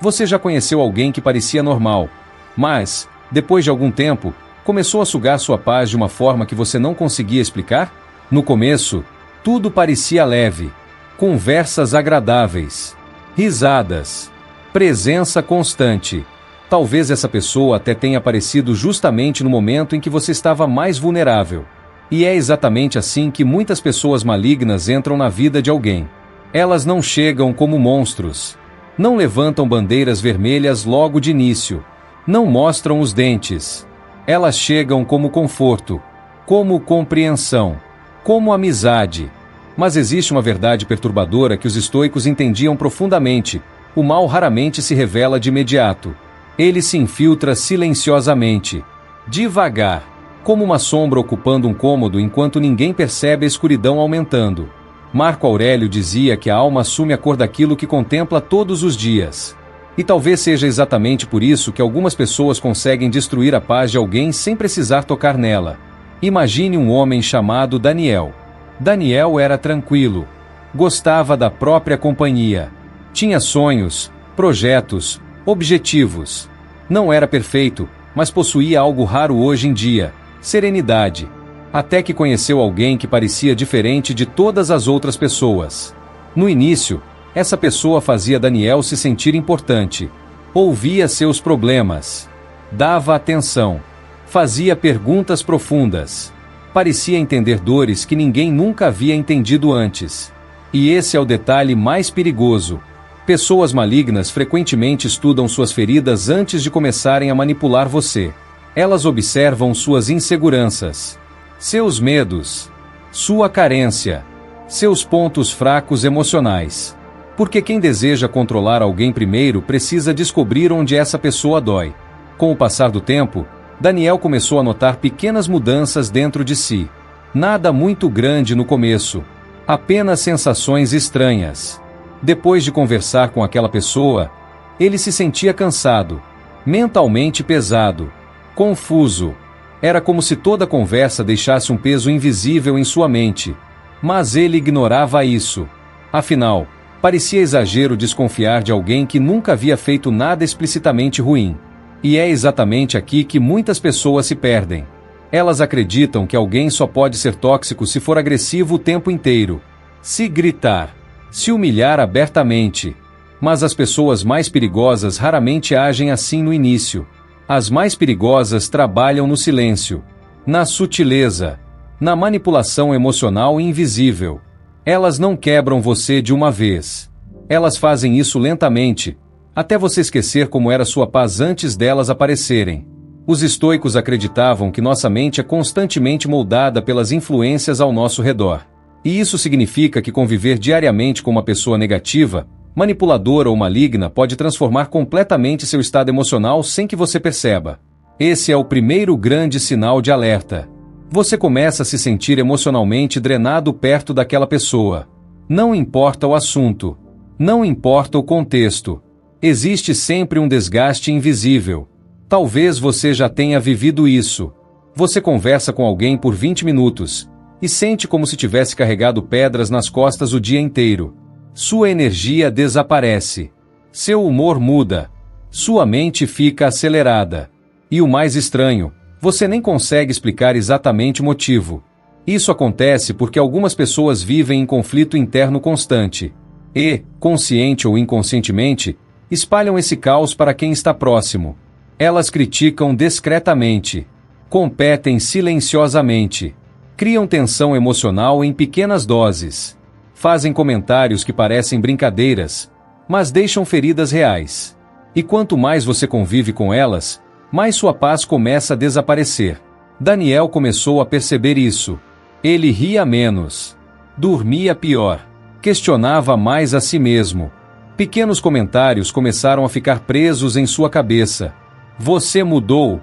Você já conheceu alguém que parecia normal, mas, depois de algum tempo, começou a sugar sua paz de uma forma que você não conseguia explicar? No começo, tudo parecia leve. Conversas agradáveis, risadas, presença constante. Talvez essa pessoa até tenha aparecido justamente no momento em que você estava mais vulnerável. E é exatamente assim que muitas pessoas malignas entram na vida de alguém. Elas não chegam como monstros. Não levantam bandeiras vermelhas logo de início. Não mostram os dentes. Elas chegam como conforto, como compreensão, como amizade. Mas existe uma verdade perturbadora que os estoicos entendiam profundamente. O mal raramente se revela de imediato. Ele se infiltra silenciosamente, devagar, como uma sombra ocupando um cômodo enquanto ninguém percebe a escuridão aumentando. Marco Aurélio dizia que a alma assume a cor daquilo que contempla todos os dias. E talvez seja exatamente por isso que algumas pessoas conseguem destruir a paz de alguém sem precisar tocar nela. Imagine um homem chamado Daniel. Daniel era tranquilo. Gostava da própria companhia. Tinha sonhos, projetos, objetivos. Não era perfeito, mas possuía algo raro hoje em dia: serenidade. Até que conheceu alguém que parecia diferente de todas as outras pessoas. No início, essa pessoa fazia Daniel se sentir importante. Ouvia seus problemas. Dava atenção. Fazia perguntas profundas. Parecia entender dores que ninguém nunca havia entendido antes. E esse é o detalhe mais perigoso. Pessoas malignas frequentemente estudam suas feridas antes de começarem a manipular você. Elas observam suas inseguranças, seus medos, sua carência, seus pontos fracos emocionais. Porque quem deseja controlar alguém primeiro precisa descobrir onde essa pessoa dói. Com o passar do tempo, Daniel começou a notar pequenas mudanças dentro de si. Nada muito grande no começo. Apenas sensações estranhas. Depois de conversar com aquela pessoa, ele se sentia cansado, mentalmente pesado, confuso. Era como se toda a conversa deixasse um peso invisível em sua mente. Mas ele ignorava isso. Afinal, parecia exagero desconfiar de alguém que nunca havia feito nada explicitamente ruim. E é exatamente aqui que muitas pessoas se perdem. Elas acreditam que alguém só pode ser tóxico se for agressivo o tempo inteiro, se gritar, se humilhar abertamente. Mas as pessoas mais perigosas raramente agem assim no início. As mais perigosas trabalham no silêncio, na sutileza, na manipulação emocional invisível. Elas não quebram você de uma vez. Elas fazem isso lentamente, até você esquecer como era sua paz antes delas aparecerem. Os estoicos acreditavam que nossa mente é constantemente moldada pelas influências ao nosso redor. E isso significa que conviver diariamente com uma pessoa negativa, manipuladora ou maligna pode transformar completamente seu estado emocional sem que você perceba. Esse é o primeiro grande sinal de alerta. Você começa a se sentir emocionalmente drenado perto daquela pessoa. Não importa o assunto. Não importa o contexto. Existe sempre um desgaste invisível. Talvez você já tenha vivido isso. Você conversa com alguém por 20 minutos e sente como se tivesse carregado pedras nas costas o dia inteiro. Sua energia desaparece. Seu humor muda. Sua mente fica acelerada. E o mais estranho, você nem consegue explicar exatamente o motivo. Isso acontece porque algumas pessoas vivem em conflito interno constante. E, consciente ou inconscientemente, espalham esse caos para quem está próximo. Elas criticam discretamente. Competem silenciosamente. Criam tensão emocional em pequenas doses. Fazem comentários que parecem brincadeiras, mas deixam feridas reais. E quanto mais você convive com elas, mais sua paz começa a desaparecer. Daniel começou a perceber isso. Ele ria menos. Dormia pior. Questionava mais a si mesmo. Pequenos comentários começaram a ficar presos em sua cabeça. Você mudou.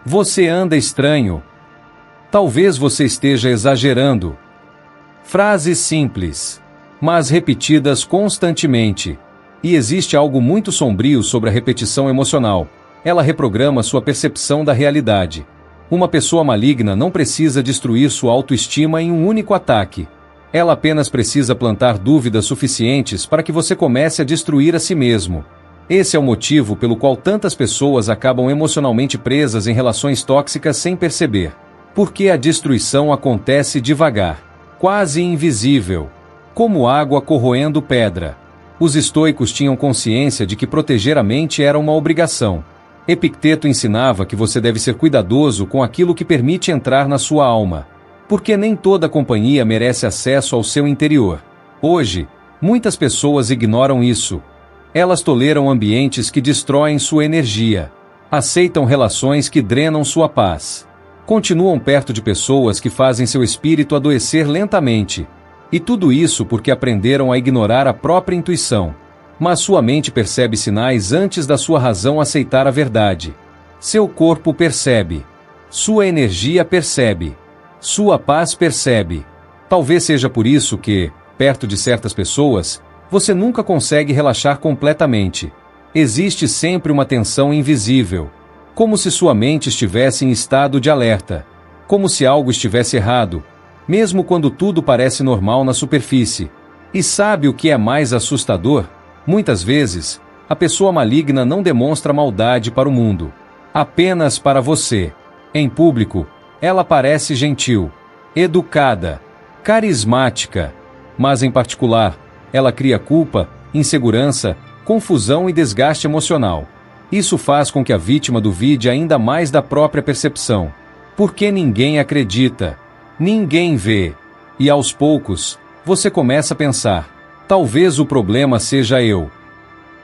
Você anda estranho. Talvez você esteja exagerando. Frases simples, mas repetidas constantemente. E existe algo muito sombrio sobre a repetição emocional. Ela reprograma sua percepção da realidade. Uma pessoa maligna não precisa destruir sua autoestima em um único ataque. Ela apenas precisa plantar dúvidas suficientes para que você comece a destruir a si mesmo. Esse é o motivo pelo qual tantas pessoas acabam emocionalmente presas em relações tóxicas sem perceber. Porque a destruição acontece devagar, quase invisível, como água corroendo pedra. Os estoicos tinham consciência de que proteger a mente era uma obrigação. Epicteto ensinava que você deve ser cuidadoso com aquilo que permite entrar na sua alma, porque nem toda companhia merece acesso ao seu interior. Hoje, muitas pessoas ignoram isso. Elas toleram ambientes que destroem sua energia, aceitam relações que drenam sua paz, continuam perto de pessoas que fazem seu espírito adoecer lentamente. E tudo isso porque aprenderam a ignorar a própria intuição. Mas sua mente percebe sinais antes da sua razão aceitar a verdade. Seu corpo percebe. Sua energia percebe. Sua paz percebe. Talvez seja por isso que, perto de certas pessoas, você nunca consegue relaxar completamente. Existe sempre uma tensão invisível. Como se sua mente estivesse em estado de alerta. Como se algo estivesse errado, mesmo quando tudo parece normal na superfície. E sabe o que é mais assustador? Muitas vezes, a pessoa maligna não demonstra maldade para o mundo. Apenas para você. Em público, ela parece gentil, educada, carismática. Mas em particular, ela cria culpa, insegurança, confusão e desgaste emocional. Isso faz com que a vítima duvide ainda mais da própria percepção. Porque ninguém acredita. Ninguém vê. E aos poucos, você começa a pensar: talvez o problema seja eu.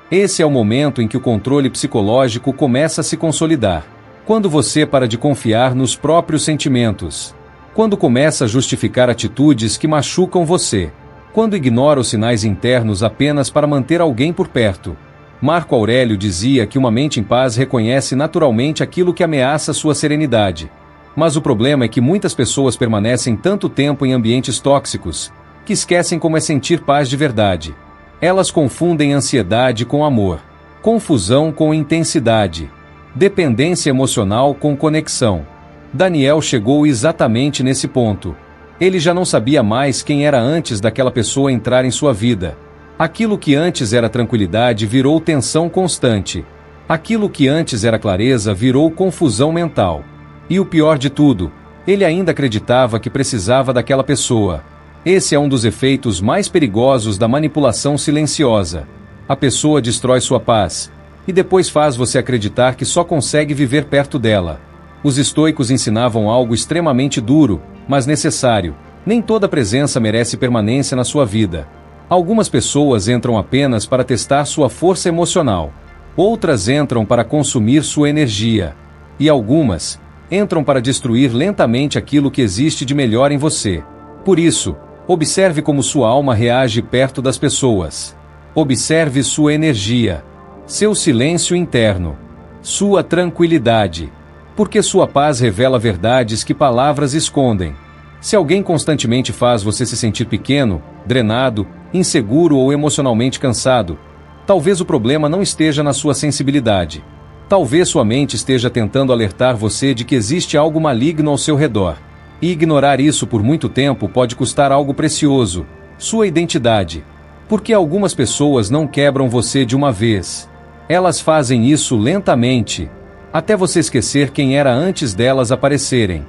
Esse é o momento em que o controle psicológico começa a se consolidar. Quando você para de confiar nos próprios sentimentos. Quando começa a justificar atitudes que machucam você. Quando ignora os sinais internos apenas para manter alguém por perto. Marco Aurélio dizia que uma mente em paz reconhece naturalmente aquilo que ameaça sua serenidade. Mas o problema é que muitas pessoas permanecem tanto tempo em ambientes tóxicos, que esquecem como é sentir paz de verdade. Elas confundem ansiedade com amor, confusão com intensidade, dependência emocional com conexão. Daniel chegou exatamente nesse ponto. Ele já não sabia mais quem era antes daquela pessoa entrar em sua vida. Aquilo que antes era tranquilidade virou tensão constante. Aquilo que antes era clareza virou confusão mental. E o pior de tudo, ele ainda acreditava que precisava daquela pessoa. Esse é um dos efeitos mais perigosos da manipulação silenciosa. A pessoa destrói sua paz, e depois faz você acreditar que só consegue viver perto dela. Os estoicos ensinavam algo extremamente duro, mas necessário. Nem toda presença merece permanência na sua vida. Algumas pessoas entram apenas para testar sua força emocional. Outras entram para consumir sua energia. E algumas entram para destruir lentamente aquilo que existe de melhor em você. Por isso, observe como sua alma reage perto das pessoas. Observe sua energia, seu silêncio interno, sua tranquilidade. Porque sua paz revela verdades que palavras escondem. Se alguém constantemente faz você se sentir pequeno, drenado, inseguro ou emocionalmente cansado, talvez o problema não esteja na sua sensibilidade. Talvez sua mente esteja tentando alertar você de que existe algo maligno ao seu redor. E ignorar isso por muito tempo pode custar algo precioso, sua identidade. Porque algumas pessoas não quebram você de uma vez. Elas fazem isso lentamente, até você esquecer quem era antes delas aparecerem.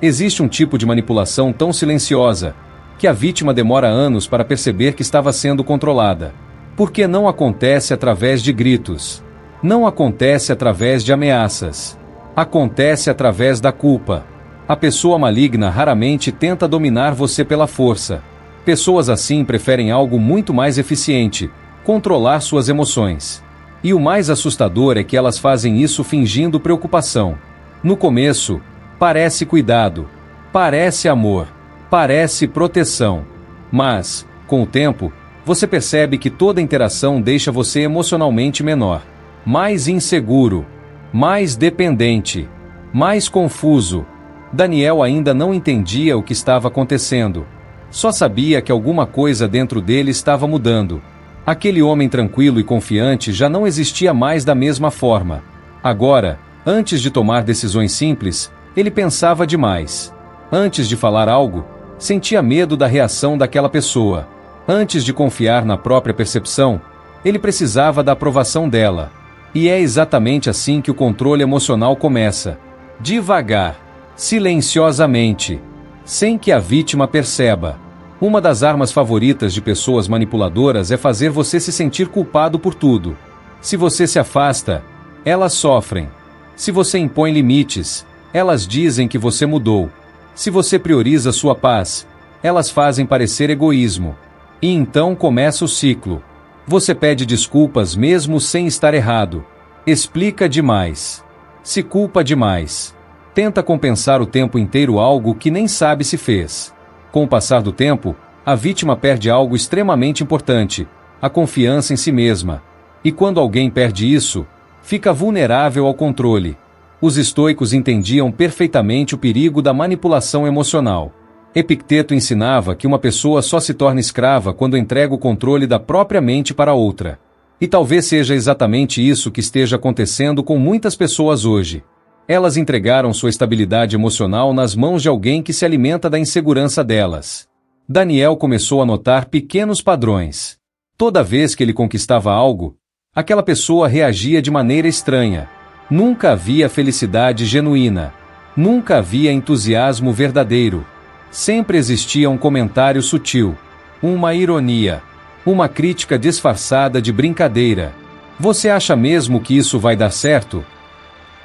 Existe um tipo de manipulação tão silenciosa, que a vítima demora anos para perceber que estava sendo controlada. Porque não acontece através de gritos. Não acontece através de ameaças. Acontece através da culpa. A pessoa maligna raramente tenta dominar você pela força. Pessoas assim preferem algo muito mais eficiente: controlar suas emoções. E o mais assustador é que elas fazem isso fingindo preocupação. No começo, parece cuidado, parece amor, parece proteção. Mas, com o tempo, você percebe que toda interação deixa você emocionalmente menor, mais inseguro, mais dependente, mais confuso. Daniel ainda não entendia o que estava acontecendo. Só sabia que alguma coisa dentro dele estava mudando. Aquele homem tranquilo e confiante já não existia mais da mesma forma. Agora, antes de tomar decisões simples, ele pensava demais. Antes de falar algo, sentia medo da reação daquela pessoa. Antes de confiar na própria percepção, Ele precisava da aprovação dela. E é exatamente assim que o controle emocional começa. Devagar, silenciosamente, sem que a vítima perceba. Uma das armas favoritas de pessoas manipuladoras é fazer você se sentir culpado por tudo. Se você se afasta, elas sofrem. Se você impõe limites, elas dizem que você mudou. Se você prioriza sua paz, elas fazem parecer egoísmo. E então começa o ciclo. Você pede desculpas mesmo sem estar errado. Explica demais. Se culpa demais. Tenta compensar o tempo inteiro algo que nem sabe se fez. Com o passar do tempo, a vítima perde algo extremamente importante: a confiança em si mesma. E quando alguém perde isso, fica vulnerável ao controle. Os estoicos entendiam perfeitamente o perigo da manipulação emocional. Epicteto ensinava que uma pessoa só se torna escrava quando entrega o controle da própria mente para outra. E talvez seja exatamente isso que esteja acontecendo com muitas pessoas hoje. Elas entregaram sua estabilidade emocional nas mãos de alguém que se alimenta da insegurança delas. Daniel começou a notar pequenos padrões. Toda vez que ele conquistava algo, aquela pessoa reagia de maneira estranha. Nunca havia felicidade genuína. Nunca havia entusiasmo verdadeiro. Sempre existia um comentário sutil, uma ironia, uma crítica disfarçada de brincadeira. Você acha mesmo que isso vai dar certo?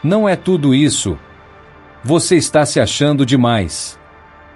Não é tudo isso. Você está se achando demais.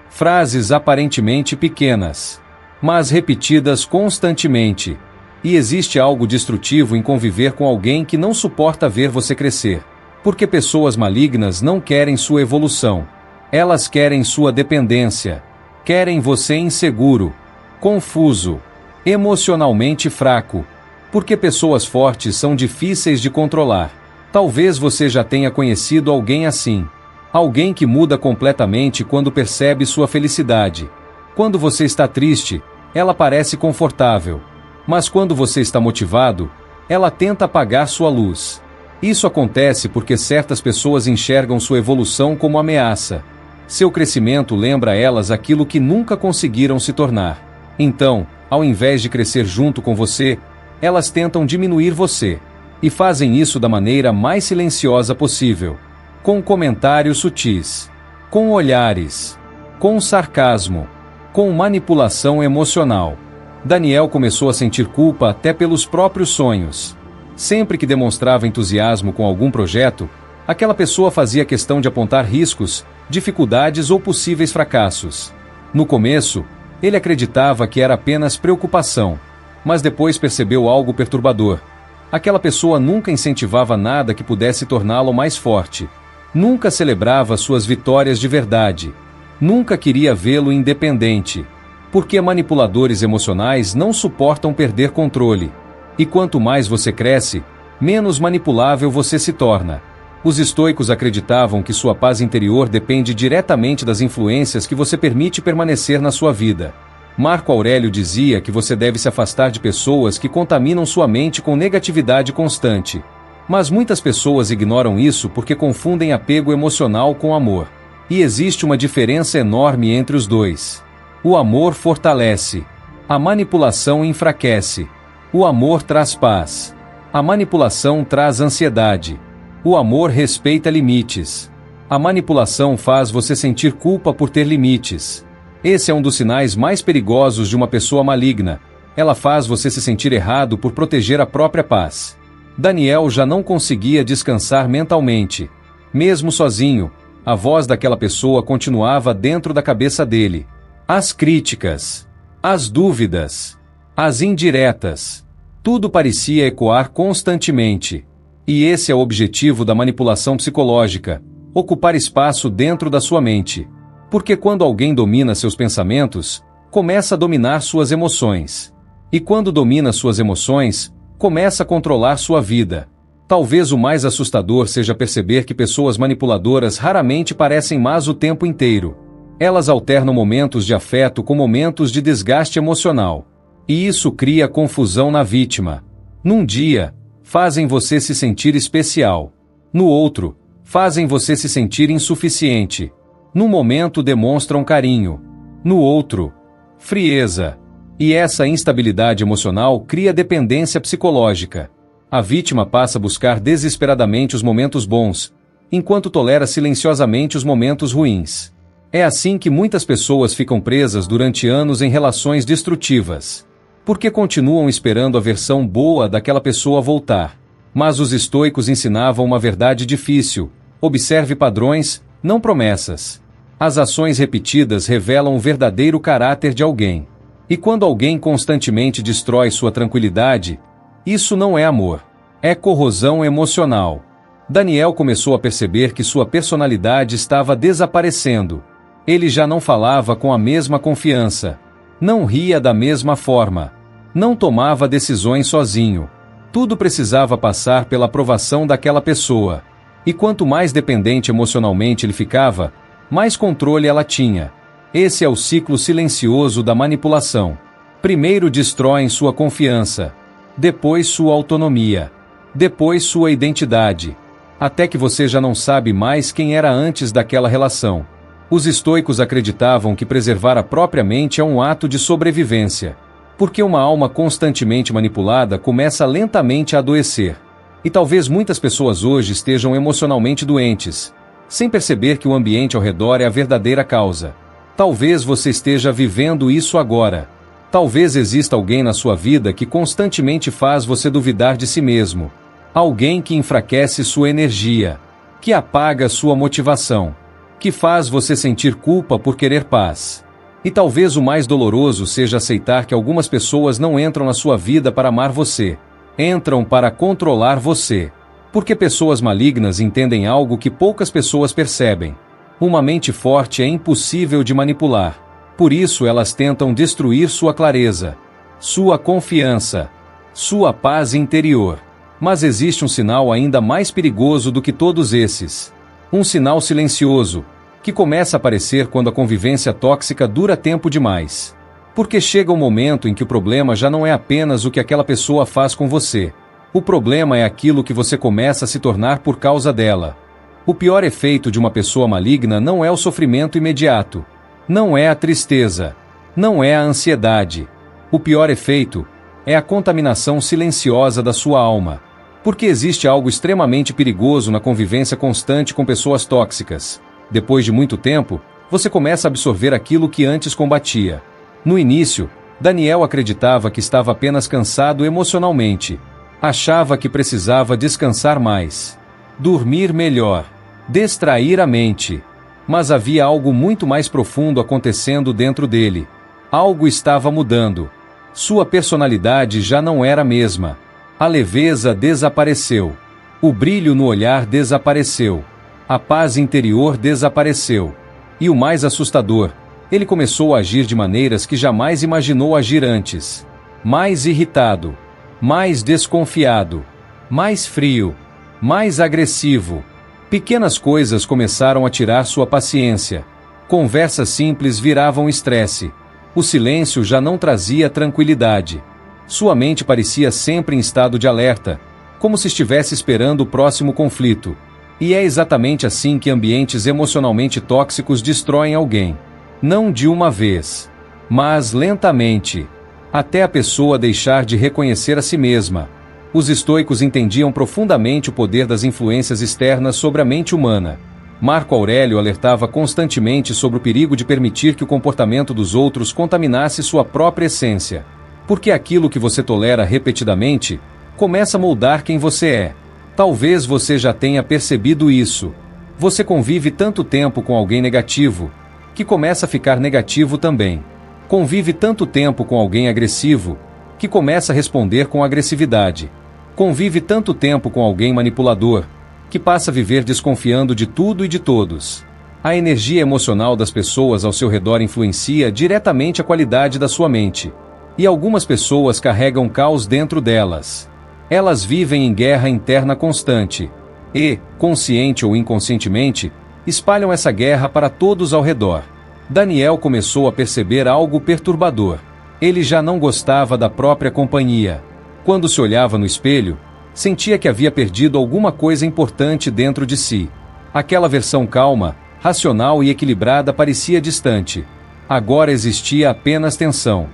Frases aparentemente pequenas, mas repetidas constantemente. E existe algo destrutivo em conviver com alguém que não suporta ver você crescer. Porque pessoas malignas não querem sua evolução. Elas querem sua dependência. Querem você inseguro, confuso, emocionalmente fraco. Porque pessoas fortes são difíceis de controlar. Talvez você já tenha conhecido alguém assim. Alguém que muda completamente quando percebe sua felicidade. Quando você está triste, ela parece confortável. Mas quando você está motivado, ela tenta apagar sua luz. Isso acontece porque certas pessoas enxergam sua evolução como ameaça. Seu crescimento lembra a elas aquilo que nunca conseguiram se tornar. Então, ao invés de crescer junto com você, elas tentam diminuir você. E fazem isso da maneira mais silenciosa possível. Com comentários sutis. Com olhares. Com sarcasmo. Com manipulação emocional. Daniel começou a sentir culpa até pelos próprios sonhos. Sempre que demonstrava entusiasmo com algum projeto, aquela pessoa fazia questão de apontar riscos, dificuldades ou possíveis fracassos. No começo, ele acreditava que era apenas preocupação, mas depois percebeu algo perturbador. Aquela pessoa nunca incentivava nada que pudesse torná-lo mais forte. Nunca celebrava suas vitórias de verdade. Nunca queria vê-lo independente. Porque manipuladores emocionais não suportam perder controle. E quanto mais você cresce, menos manipulável você se torna. Os estoicos acreditavam que sua paz interior depende diretamente das influências que você permite permanecer na sua vida. Marco Aurélio dizia que você deve se afastar de pessoas que contaminam sua mente com negatividade constante. Mas muitas pessoas ignoram isso porque confundem apego emocional com amor. E existe uma diferença enorme entre os dois. O amor fortalece. A manipulação enfraquece. O amor traz paz. A manipulação traz ansiedade. O amor respeita limites. A manipulação faz você sentir culpa por ter limites. Esse é um dos sinais mais perigosos de uma pessoa maligna. Ela faz você se sentir errado por proteger a própria paz. Daniel já não conseguia descansar mentalmente. Mesmo sozinho, a voz daquela pessoa continuava dentro da cabeça dele. As críticas, as dúvidas, as indiretas. Tudo parecia ecoar constantemente. E esse é o objetivo da manipulação psicológica: ocupar espaço dentro da sua mente. Porque quando alguém domina seus pensamentos, começa a dominar suas emoções. E quando domina suas emoções, começa a controlar sua vida. Talvez o mais assustador seja perceber que pessoas manipuladoras raramente parecem más o tempo inteiro. Elas alternam momentos de afeto com momentos de desgaste emocional. E isso cria confusão na vítima. Num dia, fazem você se sentir especial. No outro, fazem você se sentir insuficiente. Num momento demonstram carinho. No outro, frieza. E essa instabilidade emocional cria dependência psicológica. A vítima passa a buscar desesperadamente os momentos bons, enquanto tolera silenciosamente os momentos ruins. É assim que muitas pessoas ficam presas durante anos em relações destrutivas, porque continuam esperando a versão boa daquela pessoa voltar. Mas os estoicos ensinavam uma verdade difícil: observe padrões, não promessas. As ações repetidas revelam o verdadeiro caráter de alguém. E quando alguém constantemente destrói sua tranquilidade, isso não é amor. É corrosão emocional. Daniel começou a perceber que sua personalidade estava desaparecendo. Ele já não falava com a mesma confiança. Não ria da mesma forma. Não tomava decisões sozinho. Tudo precisava passar pela aprovação daquela pessoa. E quanto mais dependente emocionalmente ele ficava, mais controle ela tinha. Esse é o ciclo silencioso da manipulação. Primeiro destroem sua confiança. Depois sua autonomia. Depois sua identidade. Até que você já não sabe mais quem era antes daquela relação. Os estoicos acreditavam que preservar a própria mente é um ato de sobrevivência. Porque uma alma constantemente manipulada começa lentamente a adoecer. E talvez muitas pessoas hoje estejam emocionalmente doentes, sem perceber que o ambiente ao redor é a verdadeira causa. Talvez você esteja vivendo isso agora. Talvez exista alguém na sua vida que constantemente faz você duvidar de si mesmo. Alguém que enfraquece sua energia, que apaga sua motivação, que faz você sentir culpa por querer paz. E talvez o mais doloroso seja aceitar que algumas pessoas não entram na sua vida para amar você. Entram para controlar você. Porque pessoas malignas entendem algo que poucas pessoas percebem. Uma mente forte é impossível de manipular. Por isso elas tentam destruir sua clareza, sua confiança, sua paz interior. Mas existe um sinal ainda mais perigoso do que todos esses. Um sinal silencioso, que começa a aparecer quando a convivência tóxica dura tempo demais. Porque chega um momento em que o problema já não é apenas o que aquela pessoa faz com você. O problema é aquilo que você começa a se tornar por causa dela. O pior efeito de uma pessoa maligna não é o sofrimento imediato. Não é a tristeza. Não é a ansiedade. O pior efeito é a contaminação silenciosa da sua alma. Porque existe algo extremamente perigoso na convivência constante com pessoas tóxicas. Depois de muito tempo, você começa a absorver aquilo que antes combatia. No início, Daniel acreditava que estava apenas cansado emocionalmente. Achava que precisava descansar mais, dormir melhor, distrair a mente. Mas havia algo muito mais profundo acontecendo dentro dele. Algo estava mudando. Sua personalidade já não era a mesma. A leveza desapareceu. O brilho no olhar desapareceu. A paz interior desapareceu. E o mais assustador, ele começou a agir de maneiras que jamais imaginou agir antes. Mais irritado, mais desconfiado, mais frio, mais agressivo. Pequenas coisas começaram a tirar sua paciência. Conversas simples viravam estresse. O silêncio já não trazia tranquilidade. Sua mente parecia sempre em estado de alerta, como se estivesse esperando o próximo conflito. E é exatamente assim que ambientes emocionalmente tóxicos destroem alguém. Não de uma vez, mas lentamente, até a pessoa deixar de reconhecer a si mesma. Os estoicos entendiam profundamente o poder das influências externas sobre a mente humana. Marco Aurélio alertava constantemente sobre o perigo de permitir que o comportamento dos outros contaminasse sua própria essência. Porque aquilo que você tolera repetidamente começa a moldar quem você é. Talvez você já tenha percebido isso. Você convive tanto tempo com alguém negativo, que começa a ficar negativo também. Convive tanto tempo com alguém agressivo, que começa a responder com agressividade. Convive tanto tempo com alguém manipulador, que passa a viver desconfiando de tudo e de todos. A energia emocional das pessoas ao seu redor influencia diretamente a qualidade da sua mente. E algumas pessoas carregam caos dentro delas. Elas vivem em guerra interna constante. E, consciente ou inconscientemente, espalham essa guerra para todos ao redor. Daniel começou a perceber algo perturbador. Ele já não gostava da própria companhia. Quando se olhava no espelho, sentia que havia perdido alguma coisa importante dentro de si. Aquela versão calma, racional e equilibrada parecia distante. Agora existia apenas tensão.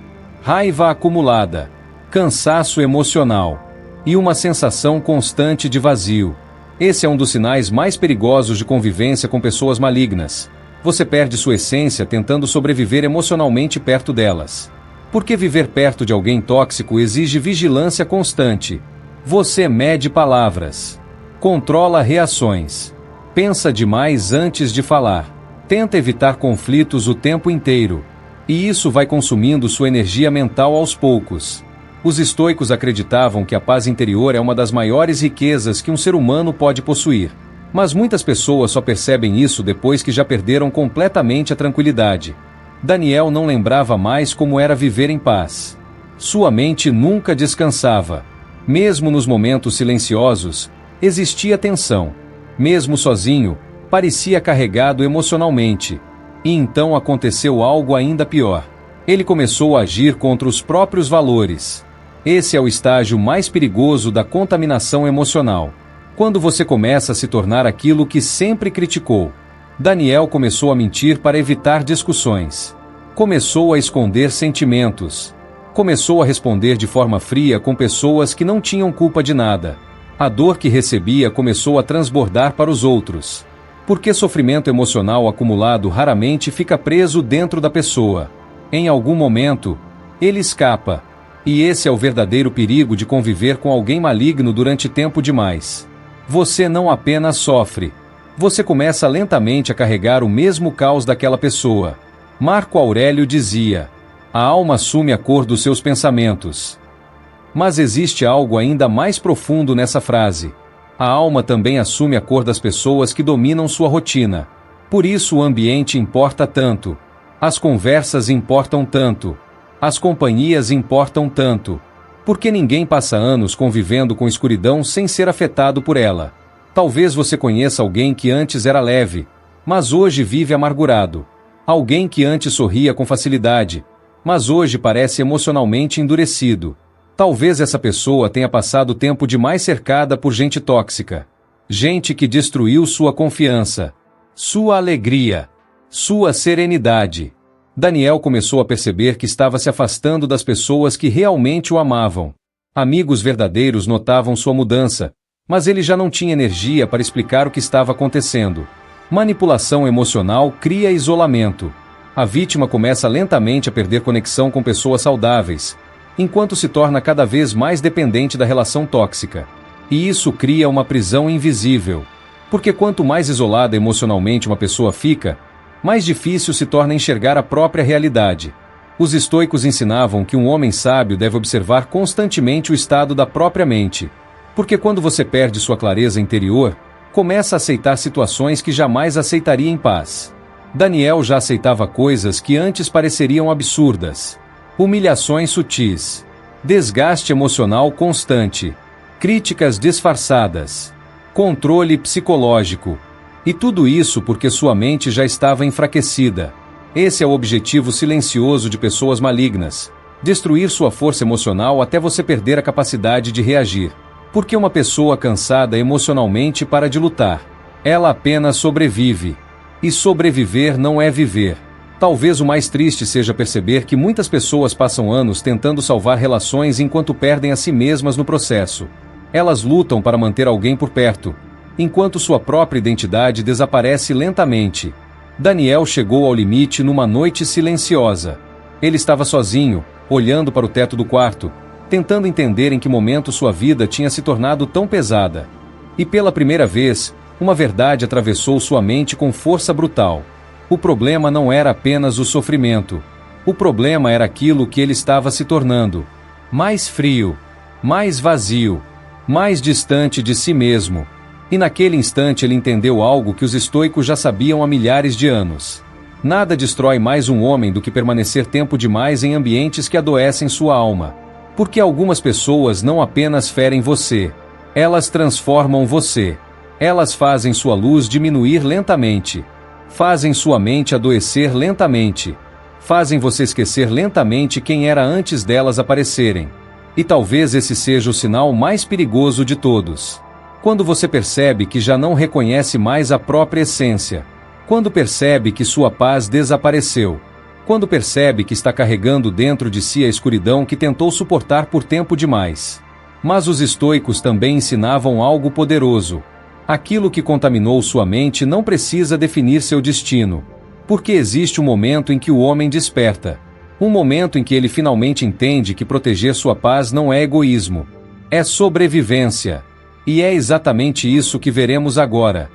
raiva acumulada, cansaço emocional e uma sensação constante de vazio. Esse é um dos sinais mais perigosos de convivência com pessoas malignas. Você perde sua essência tentando sobreviver emocionalmente perto delas. Porque viver perto de alguém tóxico exige vigilância constante. Você mede palavras, controla reações, pensa demais antes de falar, tenta evitar conflitos o tempo inteiro. E isso vai consumindo sua energia mental aos poucos. Os estoicos acreditavam que a paz interior é uma das maiores riquezas que um ser humano pode possuir. Mas muitas pessoas só percebem isso depois que já perderam completamente a tranquilidade. Daniel não lembrava mais como era viver em paz. Sua mente nunca descansava. Mesmo nos momentos silenciosos, existia tensão. Mesmo sozinho, parecia carregado emocionalmente. E então aconteceu algo ainda pior. Ele começou a agir contra os próprios valores. Esse é o estágio mais perigoso da contaminação emocional. Quando você começa a se tornar aquilo que sempre criticou. Daniel começou a mentir para evitar discussões. Começou a esconder sentimentos. Começou a responder de forma fria com pessoas que não tinham culpa de nada. A dor que recebia começou a transbordar para os outros. Porque sofrimento emocional acumulado raramente fica preso dentro da pessoa. Em algum momento, ele escapa. E esse é o verdadeiro perigo de conviver com alguém maligno durante tempo demais. Você não apenas sofre. Você começa lentamente a carregar o mesmo caos daquela pessoa. Marco Aurélio dizia: a alma assume a cor dos seus pensamentos. Mas existe algo ainda mais profundo nessa frase. A alma também assume a cor das pessoas que dominam sua rotina. Por isso o ambiente importa tanto. As conversas importam tanto. As companhias importam tanto. Porque ninguém passa anos convivendo com escuridão sem ser afetado por ela. Talvez você conheça alguém que antes era leve, mas hoje vive amargurado. Alguém que antes sorria com facilidade, mas hoje parece emocionalmente endurecido. Talvez essa pessoa tenha passado tempo demais cercada por gente tóxica. Gente que destruiu sua confiança, sua alegria, sua serenidade. Daniel começou a perceber que estava se afastando das pessoas que realmente o amavam. Amigos verdadeiros notavam sua mudança, mas ele já não tinha energia para explicar o que estava acontecendo. Manipulação emocional cria isolamento. A vítima começa lentamente a perder conexão com pessoas saudáveis, enquanto se torna cada vez mais dependente da relação tóxica. E isso cria uma prisão invisível. Porque quanto mais isolada emocionalmente uma pessoa fica, mais difícil se torna enxergar a própria realidade. Os estoicos ensinavam que um homem sábio deve observar constantemente o estado da própria mente. Porque quando você perde sua clareza interior, começa a aceitar situações que jamais aceitaria em paz. Daniel já aceitava coisas que antes pareceriam absurdas. Humilhações sutis, desgaste emocional constante, críticas disfarçadas, controle psicológico. E tudo isso porque sua mente já estava enfraquecida. Esse é o objetivo silencioso de pessoas malignas: destruir sua força emocional até você perder a capacidade de reagir. Porque uma pessoa cansada emocionalmente para de lutar. Ela apenas sobrevive. E sobreviver não é viver. Talvez o mais triste seja perceber que muitas pessoas passam anos tentando salvar relações enquanto perdem a si mesmas no processo. Elas lutam para manter alguém por perto, enquanto sua própria identidade desaparece lentamente. Daniel chegou ao limite numa noite silenciosa. Ele estava sozinho, olhando para o teto do quarto, tentando entender em que momento sua vida tinha se tornado tão pesada. E pela primeira vez, uma verdade atravessou sua mente com força brutal. O problema não era apenas o sofrimento. O problema era aquilo que ele estava se tornando: mais frio, mais vazio, mais distante de si mesmo. E naquele instante ele entendeu algo que os estoicos já sabiam há milhares de anos. Nada destrói mais um homem do que permanecer tempo demais em ambientes que adoecem sua alma. Porque algumas pessoas não apenas ferem você, elas transformam você. Elas fazem sua luz diminuir lentamente. Fazem sua mente adoecer lentamente. Fazem você esquecer lentamente quem era antes delas aparecerem. E talvez esse seja o sinal mais perigoso de todos. Quando você percebe que já não reconhece mais a própria essência. Quando percebe que sua paz desapareceu. Quando percebe que está carregando dentro de si a escuridão que tentou suportar por tempo demais. Mas os estoicos também ensinavam algo poderoso. Aquilo que contaminou sua mente não precisa definir seu destino. Porque existe um momento em que o homem desperta. Um momento em que ele finalmente entende que proteger sua paz não é egoísmo. É sobrevivência. E é exatamente isso que veremos agora.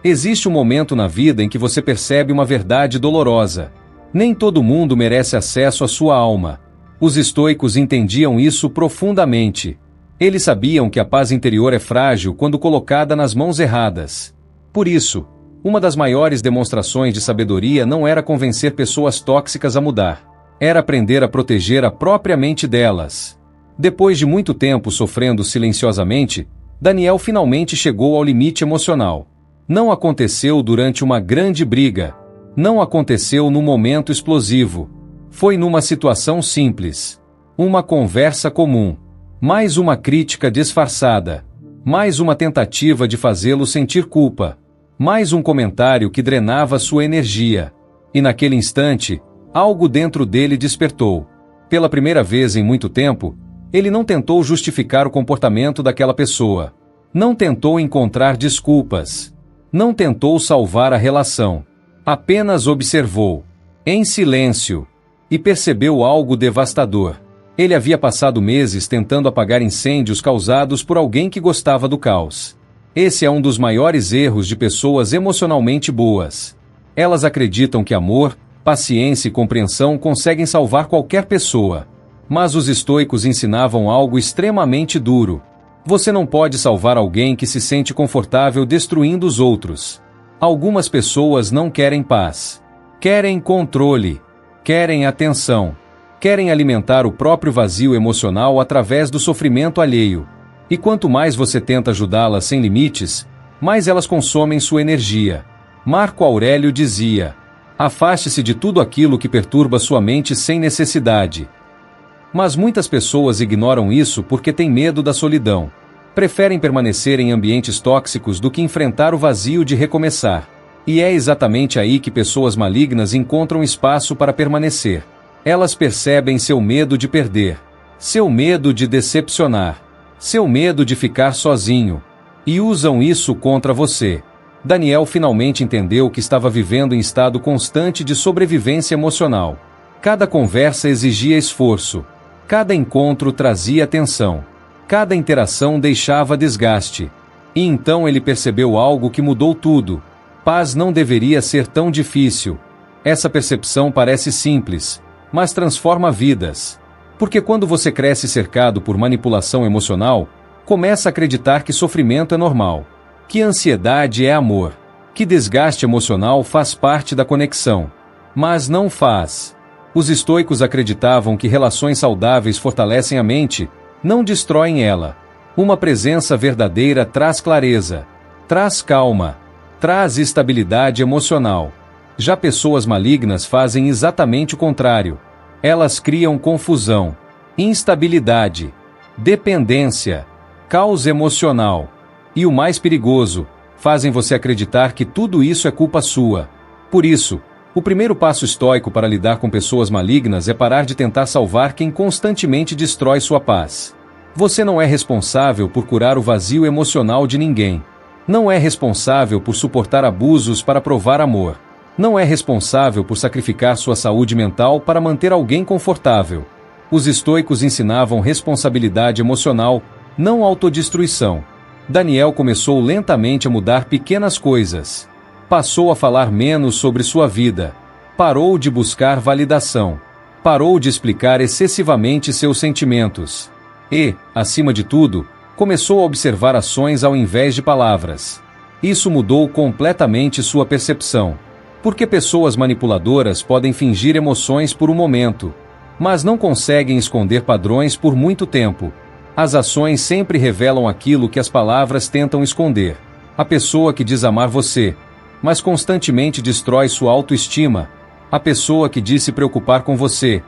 Existe um momento na vida em que você percebe uma verdade dolorosa. Nem todo mundo merece acesso à sua alma. Os estoicos entendiam isso profundamente. Eles sabiam que a paz interior é frágil quando colocada nas mãos erradas. Por isso, uma das maiores demonstrações de sabedoria não era convencer pessoas tóxicas a mudar. Era aprender a proteger a própria mente delas. Depois de muito tempo sofrendo silenciosamente, Daniel finalmente chegou ao limite emocional. Não aconteceu durante uma grande briga. Não aconteceu num momento explosivo. Foi numa situação simples. Uma conversa comum. Mais uma crítica disfarçada. Mais uma tentativa de fazê-lo sentir culpa. Mais um comentário que drenava sua energia. E naquele instante, algo dentro dele despertou. Pela primeira vez em muito tempo, ele não tentou justificar o comportamento daquela pessoa. Não tentou encontrar desculpas. Não tentou salvar a relação. Apenas observou, em silêncio, e percebeu algo devastador. Ele havia passado meses tentando apagar incêndios causados por alguém que gostava do caos. Esse é um dos maiores erros de pessoas emocionalmente boas. Elas acreditam que amor, paciência e compreensão conseguem salvar qualquer pessoa. Mas os estoicos ensinavam algo extremamente duro. Você não pode salvar alguém que se sente confortável destruindo os outros. Algumas pessoas não querem paz. Querem controle. Querem atenção. Querem alimentar o próprio vazio emocional através do sofrimento alheio. E quanto mais você tenta ajudá-las sem limites, mais elas consomem sua energia. Marco Aurélio dizia: afaste-se de tudo aquilo que perturba sua mente sem necessidade. Mas muitas pessoas ignoram isso porque têm medo da solidão. Preferem permanecer em ambientes tóxicos do que enfrentar o vazio de recomeçar. E é exatamente aí que pessoas malignas encontram espaço para permanecer. Elas percebem seu medo de perder, seu medo de decepcionar, seu medo de ficar sozinho, e usam isso contra você. Daniel finalmente entendeu que estava vivendo em estado constante de sobrevivência emocional. Cada conversa exigia esforço. Cada encontro trazia tensão. Cada interação deixava desgaste. E então ele percebeu algo que mudou tudo. Paz não deveria ser tão difícil. Essa percepção parece simples, mas transforma vidas. Porque quando você cresce cercado por manipulação emocional, começa a acreditar que sofrimento é normal, que ansiedade é amor, que desgaste emocional faz parte da conexão. Mas não faz. Os estoicos acreditavam que relações saudáveis fortalecem a mente, não destroem ela. Uma presença verdadeira traz clareza, traz calma, traz estabilidade emocional. Já pessoas malignas fazem exatamente o contrário. Elas criam confusão, instabilidade, dependência, caos emocional. E o mais perigoso, fazem você acreditar que tudo isso é culpa sua. Por isso, o primeiro passo estoico para lidar com pessoas malignas é parar de tentar salvar quem constantemente destrói sua paz. Você não é responsável por curar o vazio emocional de ninguém. Não é responsável por suportar abusos para provar amor. Não é responsável por sacrificar sua saúde mental para manter alguém confortável. Os estoicos ensinavam responsabilidade emocional, não autodestruição. Daniel começou lentamente a mudar pequenas coisas. Passou a falar menos sobre sua vida. Parou de buscar validação. Parou de explicar excessivamente seus sentimentos. E, acima de tudo, começou a observar ações ao invés de palavras. Isso mudou completamente sua percepção. Porque pessoas manipuladoras podem fingir emoções por um momento, mas não conseguem esconder padrões por muito tempo. As ações sempre revelam aquilo que as palavras tentam esconder. A pessoa que diz amar você, mas constantemente destrói sua autoestima. A pessoa que diz se preocupar com você,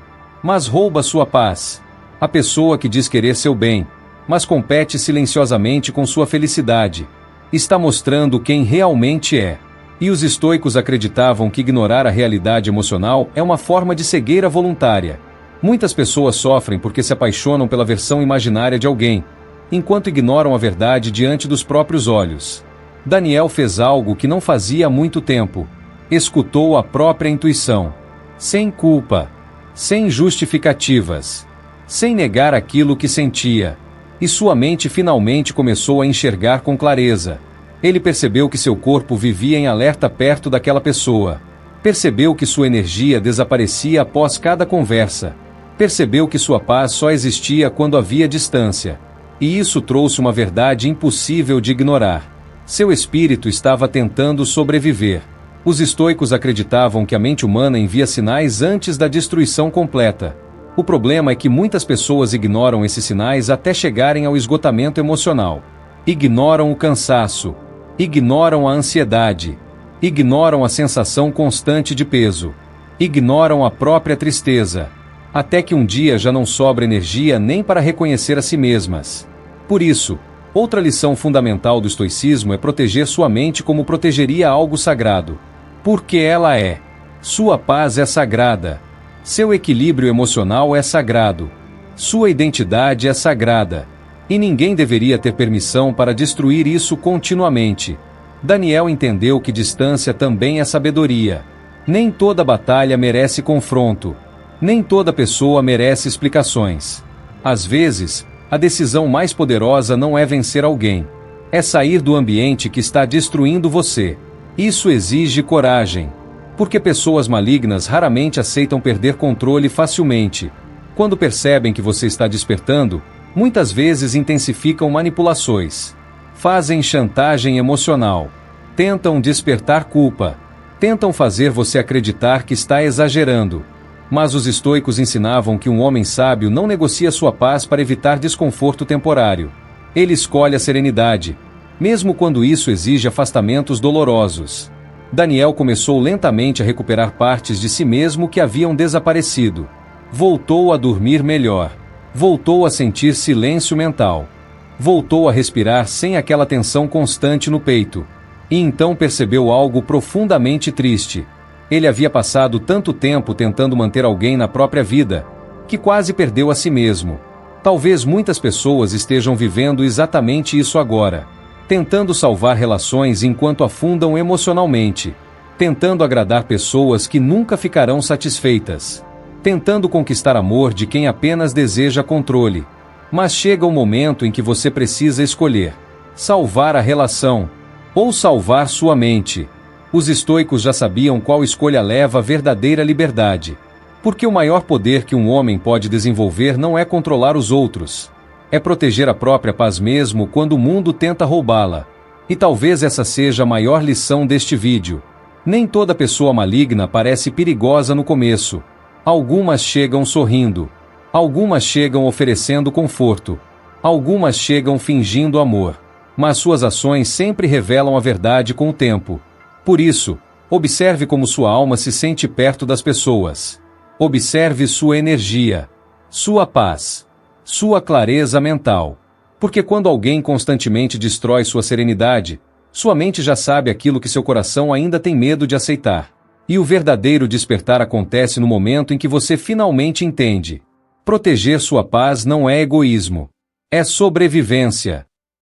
mas rouba sua paz. A pessoa que diz querer seu bem, mas compete silenciosamente com sua felicidade. Está mostrando quem realmente é. E os estoicos acreditavam que ignorar a realidade emocional é uma forma de cegueira voluntária. Muitas pessoas sofrem porque se apaixonam pela versão imaginária de alguém, enquanto ignoram a verdade diante dos próprios olhos. Daniel fez algo que não fazia há muito tempo. Escutou a própria intuição. Sem culpa. Sem justificativas. Sem negar aquilo que sentia. E sua mente finalmente começou a enxergar com clareza. Ele percebeu que seu corpo vivia em alerta perto daquela pessoa. Percebeu que sua energia desaparecia após cada conversa. Percebeu que sua paz só existia quando havia distância. E isso trouxe uma verdade impossível de ignorar. Seu espírito estava tentando sobreviver. Os estoicos acreditavam que a mente humana envia sinais antes da destruição completa. O problema é que muitas pessoas ignoram esses sinais até chegarem ao esgotamento emocional. Ignoram o cansaço. Ignoram a ansiedade. Ignoram a sensação constante de peso. Ignoram a própria tristeza. Até que um dia já não sobra energia nem para reconhecer a si mesmas. Por isso, outra lição fundamental do estoicismo é proteger sua mente como protegeria algo sagrado. Porque ela é. Sua paz é sagrada. Seu equilíbrio emocional é sagrado. Sua identidade é sagrada. E ninguém deveria ter permissão para destruir isso continuamente. Daniel entendeu que distância também é sabedoria. Nem toda batalha merece confronto. Nem toda pessoa merece explicações. Às vezes, a decisão mais poderosa não é vencer alguém. É sair do ambiente que está destruindo você. Isso exige coragem. Porque pessoas malignas raramente aceitam perder controle facilmente. Quando percebem que você está despertando, muitas vezes intensificam manipulações. Fazem chantagem emocional. Tentam despertar culpa. Tentam fazer você acreditar que está exagerando. Mas os estoicos ensinavam que um homem sábio não negocia sua paz para evitar desconforto temporário. Ele escolhe a serenidade, mesmo quando isso exige afastamentos dolorosos. Daniel começou lentamente a recuperar partes de si mesmo que haviam desaparecido. Voltou a dormir melhor. Voltou a sentir silêncio mental. Voltou a respirar sem aquela tensão constante no peito. E então percebeu algo profundamente triste. Ele havia passado tanto tempo tentando manter alguém na própria vida, que quase perdeu a si mesmo. Talvez muitas pessoas estejam vivendo exatamente isso agora. Tentando salvar relações enquanto afundam emocionalmente. Tentando agradar pessoas que nunca ficarão satisfeitas. Tentando conquistar amor de quem apenas deseja controle. Mas chega o momento em que você precisa escolher: salvar a relação ou salvar sua mente. Os estoicos já sabiam qual escolha leva à verdadeira liberdade. Porque o maior poder que um homem pode desenvolver não é controlar os outros. É proteger a própria paz mesmo quando o mundo tenta roubá-la. E talvez essa seja a maior lição deste vídeo. Nem toda pessoa maligna parece perigosa no começo. Algumas chegam sorrindo. Algumas chegam oferecendo conforto. Algumas chegam fingindo amor. Mas suas ações sempre revelam a verdade com o tempo. Por isso, observe como sua alma se sente perto das pessoas. Observe sua energia, sua paz, sua clareza mental. Porque quando alguém constantemente destrói sua serenidade, sua mente já sabe aquilo que seu coração ainda tem medo de aceitar. E o verdadeiro despertar acontece no momento em que você finalmente entende. Proteger sua paz não é egoísmo. É sobrevivência.